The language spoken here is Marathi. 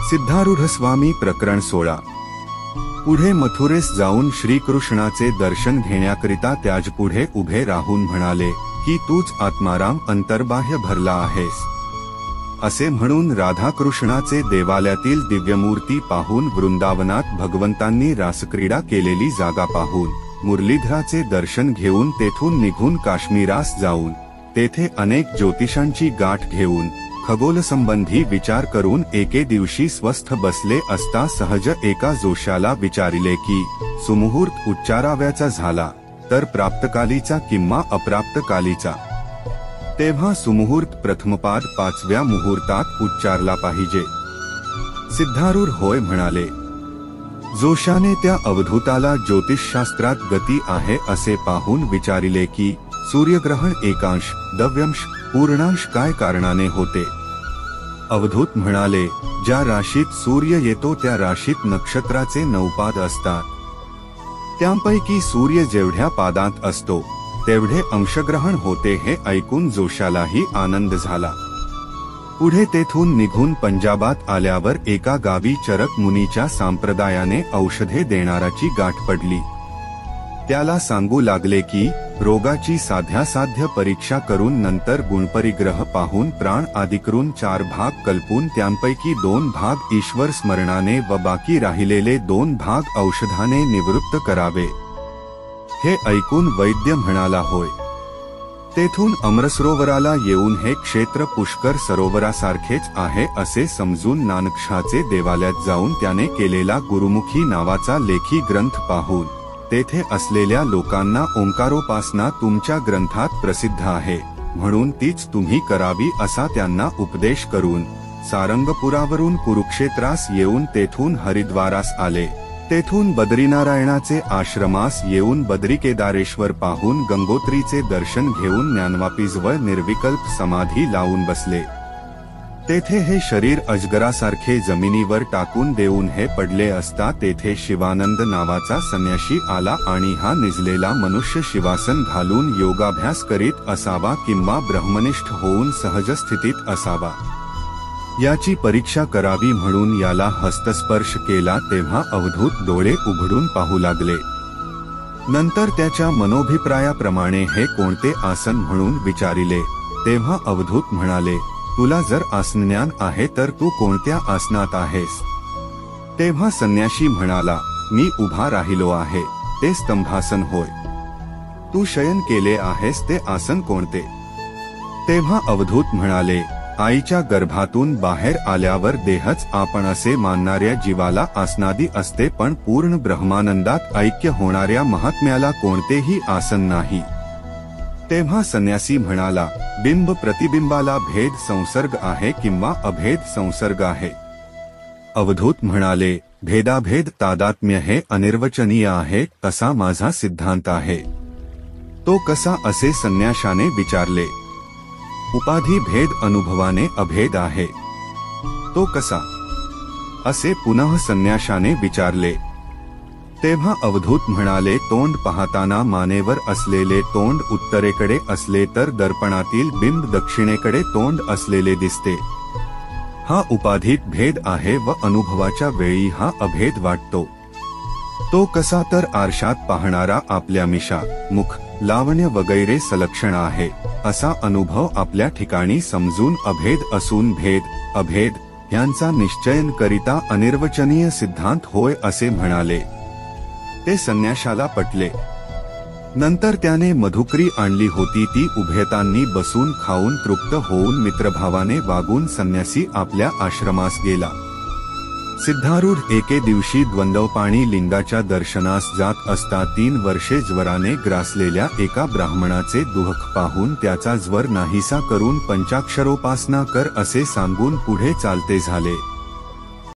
सिद्धारूढ स्वामी प्रकरण 16। पुढे मथुरेस जाऊन श्रीकृष्णाचे दर्शन घेण्याकरिता त्याजपुढे उभे राहून म्हणाले की तूच आत्माराम अंतर्बाह्य भरला आहेस। असे म्हणून राधाकृष्णाचे देवालयातील दिव्यमूर्ती पाहून, वृंदावनात भगवंतांनी रासक्रीडा केलेली जागा पाहून, मुरलीधराचे दर्शन घेऊन तेथून निघून काश्मीरास जाऊन, तेथे अनेक ज्योतिषांची गाठ घेऊन, खगोलसंबंधी विचार करून एके दिवशी स्वस्थ बसले असता सहज एका जोशाला विचारिले की सुमुहूर्त उच्चाराव्याचा झाला तर प्राप्तकालीचा किंवा अप्राप्तकालीचा। तेव्हा सुमुहूर्त प्रथमपाद 5व्या मुहूर्तात उच्चारला पाहिजे। सिद्धारूढ होय म्हणाले। जोशाने त्या अवधूताला ज्योतिषशास्त्रात गती आहे असे पाहून विचारिले की सूर्यग्रहण एकांश, द्रव्यांश, पूर्णांश काय कारणाने होते। अवधूत म्हणाले, ज्या राशीत सूर्य येतो त्या राशीत नक्षत्राचे 9 पाद असतात। त्यांपैकी सूर्य जेवढ्या पादांत असतो तेवढे अंशग्रहण होते। हे ऐकून जोशालाही आनंद झाला। पुढे तेथून निघून पंजाबात आल्यावर एका गावी चरक मुनीच्या संप्रदायाने औषधे देणाराची गाठ पडली। त्याला सांगू लागले की रोगाची साध्यासाध्य परीक्षा करून नंतर गुणपरिग्रह पाहून प्राण आदि करून 4 भाग कल्पून त्यांपैकी 2 भाग ईश्वर स्मरणाने व बाकी राहिलेले 2 भाग औषधाने निवृत्त करावे। हे ऐकून वैद्य म्हणाला, होय। तेथून अमरसरोवराला येऊन हे क्षेत्र पुष्कर सरोवरासारखेच आहे असे समजून नानकशाचे देवालयात जाऊन त्याने केलेला गुरुमुखी नावाचा लेखी ग्रंथ पाहून, तेथे असलेल्या लोकांना ओंकारोपासना तुमच्या ग्रंथात प्रसिद्ध आहे म्हणून तीच तुम्ही करावी असा त्यांना उपदेश करून सारंगपुरावरून कुरुक्षेत्रास येऊन तेथून हरिद्वारास आले। तेथून बद्रीनारायणाचे आश्रमास येऊन बद्रीकेदारेश्वर पाहून गंगोत्रीचे दर्शन घेऊन ज्ञानवापीजवळ निर्विकल्प समाधी लावून बसले। तेथे हे शरीर अजगरासारखे जमिनीवर टाकून देऊन हे पडले असता तेथे शिवानंद नावाचा संन्याशी आला आणि हा निजलेला मनुष्य शिवासन घालून योगाभ्यास करीत असावा किंवा ब्रह्मनिष्ठ होऊन सहज स्थितीत असावा याची परीक्षा करावी म्हणून याला हस्तस्पर्श केला। तेव्हा अवधूत डोळे उघडून पाहू लागले। नंतर त्याच्या मनोभिप्रायाप्रमाणे हे कोणते आसन म्हणून विचारिले। तेव्हा अवधूत म्हणाले, तुला जर आसनज्ञान आहे तर तू कोणत्या आसनात आहेस। तेव्हा संन्याशी म्हणाला, मी उभा राहिलो आहे ते स्तंभासन होय। तू शयन केले आहेस ते आसन कोणते। तेव्हा अवधूत म्हणाले, आईच्या गर्भातून बाहेर आल्यावर देहच आपण असे मानणाऱ्या जीवाला आसनादी असते पण पूर्ण ब्रह्मानंदात ऐक्य होणाऱ्या महात्म्याला कोणतेही आसन नाही। तेव्हा संन्यासी म्हणाला, बिंब प्रतिबिंबाला भेद संसर्ग आहे किंवा अभेद संसर्ग आहे। अवधूत म्हणाले, भेदाभेद तादात्म्य हे अनिर्वचनीय आहे असा माझा सिद्धांत आहे। तो कसा असे संन्याशाने विचारले। उपाधी भेद अनुभवाने अभेद आहे। तो कसा असे पुनः संन्याशाने विचारले। तेव्हा अवधूत म्हणाले, तोंड पाहताना मानेवर असलेले तोंड उत्तरेकडे असले तर दर्पणातील बिंब दक्षिणेकडे तोंड असलेले दिसते। हा उपाधीत भेद आहे व अनुभवाच्या वेळी हा अभेद वाटतो। तो कसा तर आरशात पाहणारा आपल्या मिशा, मुख, लावण्य वगैरे सलक्षण आहे असा अनुभव आपल्या ठिकाणी समजून अभेद असून भेद, अभेद यांचा निश्चयन करिता अनिर्वचनीय सिद्धांत होय असे म्हणाले। ते संन्याशाला पटले। नंतर त्याने मधुकरी आणली होती ती उभयतांनी बसून खाऊन तृप्त होऊन मित्रभावाने वागून संन्यासी आपल्या आश्रमास गेला। सिद्धारूढ एके दिवशी द्वंद्वपाणी लिंगाच्या दर्शनास जात असता 3 वर्षे ज्वराने ग्रासलेल्या एका ब्राह्मणाचे दुःख पाहून त्याचा ज्वर नाहीसा करून पंचाक्षरोपासना कर असे सांगून पुढे चालते झाले।